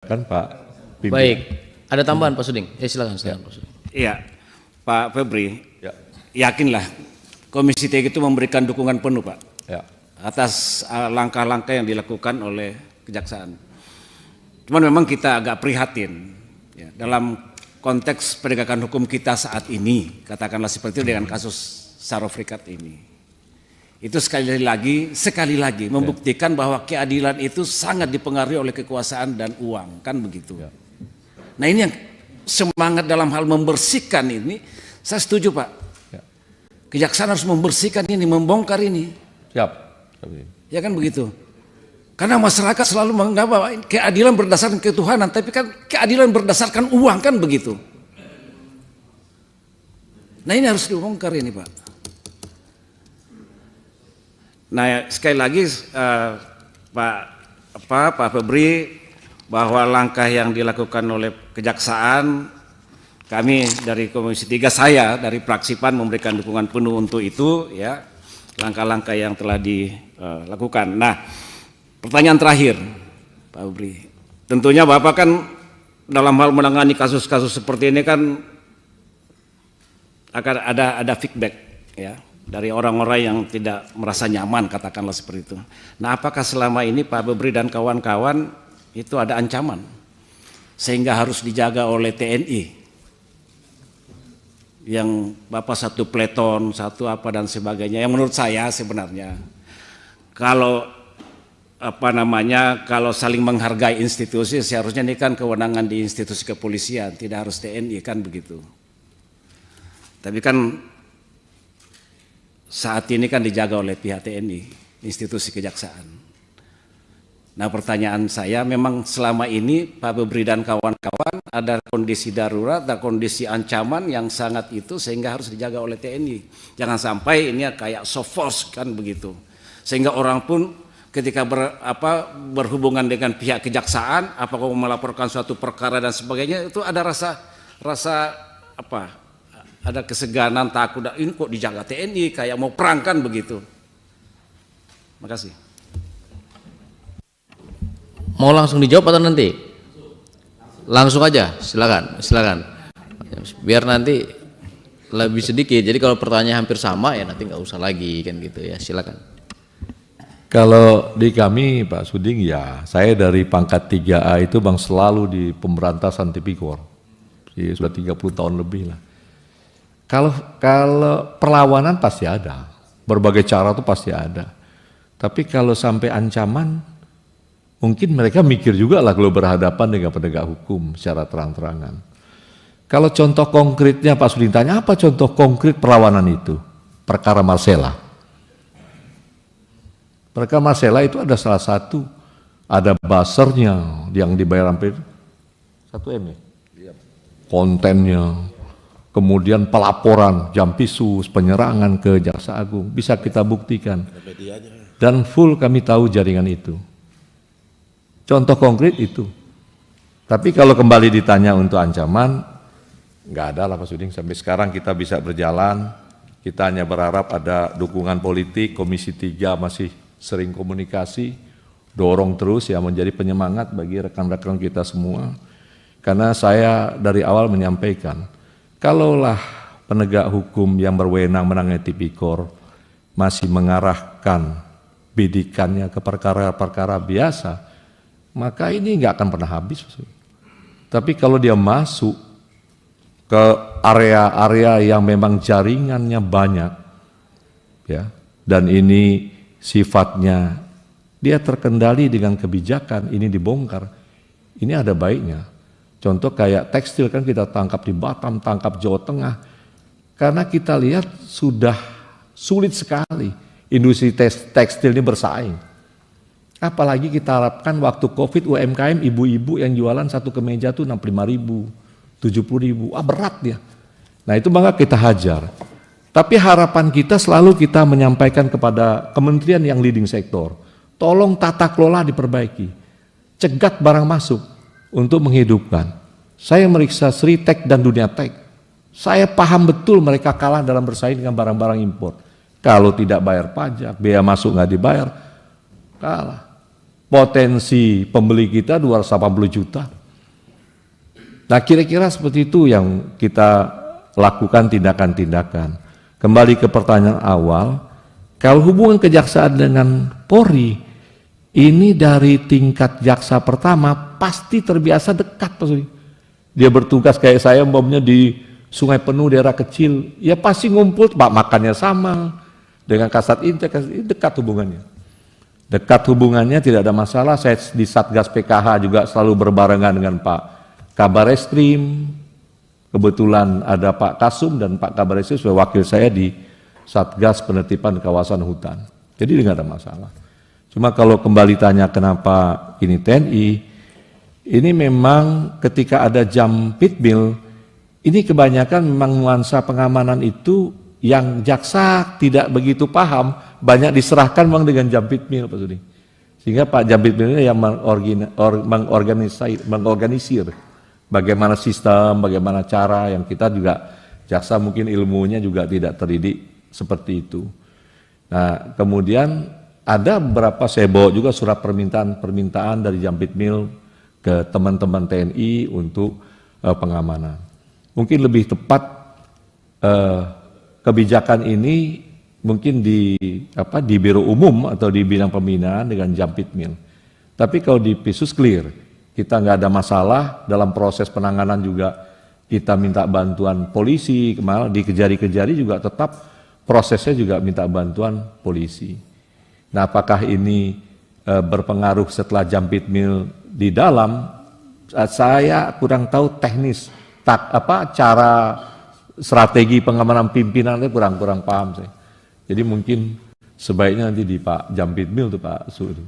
Kan Pak Pimpinan. Baik, ada tambahan Pak Suding? Silakan Pak Suding. Iya, Pak Febri, Ya. yakinlah Komisi 3 itu memberikan dukungan penuh Pak Ya. atas langkah-langkah yang dilakukan oleh Kejaksaan. Cuman memang kita agak prihatin ya, dalam konteks penegakan hukum kita saat ini, katakanlah seperti itu dengan kasus Sarofrikat ini. Itu sekali lagi membuktikan bahwa keadilan itu sangat dipengaruhi oleh kekuasaan dan uang, kan begitu. Ya. Nah ini yang semangat dalam hal membersihkan ini, saya setuju Pak. Ya. Kejaksaan harus membersihkan ini, membongkar ini. Siap. Ya kan begitu. Karena masyarakat selalu menganggap bahwa keadilan berdasarkan ketuhanan, tapi kan keadilan berdasarkan uang, kan begitu. Nah ini harus dibongkar ini Pak. Nah sekali lagi Pak Febri, bahwa langkah yang dilakukan oleh Kejaksaan, kami dari Komisi 3, saya dari fraksi PAN memberikan dukungan penuh untuk itu ya, langkah-langkah yang telah dilakukan. Nah pertanyaan terakhir Pak Febri, tentunya Bapak kan dalam hal menangani kasus-kasus seperti ini kan akan ada feedback ya dari orang-orang yang tidak merasa nyaman, katakanlah seperti itu. Nah apakah selama ini Pak Febri dan kawan-kawan itu ada ancaman sehingga harus dijaga oleh TNI yang Bapak satu peleton, satu apa dan sebagainya, yang menurut saya sebenarnya kalau kalau saling menghargai institusi, seharusnya ini kan kewenangan di institusi kepolisian, tidak harus TNI, kan begitu. Tapi kan saat ini kan dijaga oleh pihak TNI, institusi kejaksaan. Nah pertanyaan saya, memang selama ini Pak Febri dan kawan-kawan ada kondisi darurat, ada kondisi ancaman yang sangat itu sehingga harus dijaga oleh TNI. Jangan sampai ini kayak soft force, kan begitu. Sehingga orang pun ketika berhubungan dengan pihak kejaksaan, apakah melaporkan suatu perkara dan sebagainya, itu ada rasa ada keseganan, takut, ini kok dijaga TNI kayak mau perang, kan begitu. Makasih. Mau langsung dijawab atau nanti? Langsung aja, silakan. Biar nanti lebih sedikit. Jadi kalau pertanyaan hampir sama ya nanti nggak usah lagi, kan gitu ya. Silakan. Kalau di kami Pak Suding ya, saya dari pangkat 3A itu Bang selalu di pemberantasan tipikor. Sudah 30 tahun lebih lah. Kalau perlawanan pasti ada, berbagai cara itu pasti ada. Tapi kalau sampai ancaman, mungkin mereka mikir juga lah kalau berhadapan dengan penegak hukum secara terang-terangan. Kalau contoh konkretnya Pak Suding tanya, apa contoh konkret perlawanan itu? Perkara Marcella. Perkara Marcella itu ada salah satu, ada buzzer-nya yang dibayar hampir 1 M ya? Kontennya. Kemudian pelaporan, jampisus, penyerangan ke Jaksa Agung, bisa kita buktikan. Dan full kami tahu jaringan itu. Contoh konkret itu. Tapi kalau kembali ditanya untuk ancaman, nggak ada lah Pak Suding. Sampai sekarang kita bisa berjalan, kita hanya berharap ada dukungan politik, Komisi 3 masih sering komunikasi, dorong terus ya menjadi penyemangat bagi rekan-rekan kita semua. Karena saya dari awal menyampaikan, kalaulah penegak hukum yang berwenang menangani tipikor masih mengarahkan bidikannya ke perkara-perkara biasa, maka ini nggak akan pernah habis. Tapi kalau dia masuk ke area-area yang memang jaringannya banyak, ya, dan ini sifatnya dia terkendali dengan kebijakan, ini dibongkar, ini ada baiknya. Contoh kayak tekstil kan kita tangkap di Batam, tangkap Jawa Tengah. Karena kita lihat sudah sulit sekali industri tekstil ini bersaing. Apalagi kita harapkan waktu COVID UMKM ibu-ibu yang jualan satu kemeja tuh 65.000, 70.000, berat dia. Nah itu maka kita hajar. Tapi harapan kita selalu kita menyampaikan kepada kementerian yang leading sektor, tolong tata kelola diperbaiki, cegat barang masuk. Untuk menghidupkan. Saya meriksa Sritek dan Dunia Tek. Saya paham betul mereka kalah dalam bersaing dengan barang-barang impor. Kalau tidak bayar pajak, biaya masuk nggak dibayar, kalah. potensi pembeli kita 280 juta. Nah kira-kira seperti itu yang kita lakukan tindakan-tindakan. Kembali ke pertanyaan awal, kalau hubungan kejaksaan dengan Polri, ini dari tingkat jaksa pertama pasti terbiasa dekat Pak Sudi. Dia bertugas kayak saya umpamanya di Sungai Penuh daerah kecil, ya pasti ngumpul, Pak, makannya sama. Dengan Kasat Intel dekat hubungannya. Dekat hubungannya, tidak ada masalah. Saya di Satgas PKH juga selalu berbarengan dengan Pak Kabar Eskrim. Kebetulan ada Pak Kasum dan Pak Kabar Eskrim sebagai wakil saya di Satgas Penertiban Kawasan Hutan. Jadi tidak ada masalah. Cuma kalau kembali tanya kenapa ini TNI, ini memang ketika ada Jampitmil, ini kebanyakan memang nuansa pengamanan itu yang jaksa tidak begitu paham, banyak diserahkan memang dengan Jampitmil Pak Sudi. Sehingga Pak Jampitmil yang mengorganisir bagaimana sistem, bagaimana cara yang kita juga jaksa mungkin ilmunya juga tidak terdidik seperti itu. Nah kemudian ada beberapa saya bawa juga surat permintaan dari Jampitmil ke teman-teman TNI untuk pengamanan. Mungkin lebih tepat kebijakan ini mungkin di Biro Umum atau di bidang pembinaan dengan Jampitmil. Tapi kalau di Pisus clear, kita nggak ada masalah dalam proses penanganan juga kita minta bantuan polisi, malah di Kejari-Kejari juga tetap prosesnya juga minta bantuan polisi. Nah, apakah ini berpengaruh setelah Jampitmil di dalam? Saya kurang tahu teknis, cara strategi pengamanan pimpinannya kurang paham saya. Jadi mungkin sebaiknya nanti di Pak Jampitmil tuh Pak Sudi.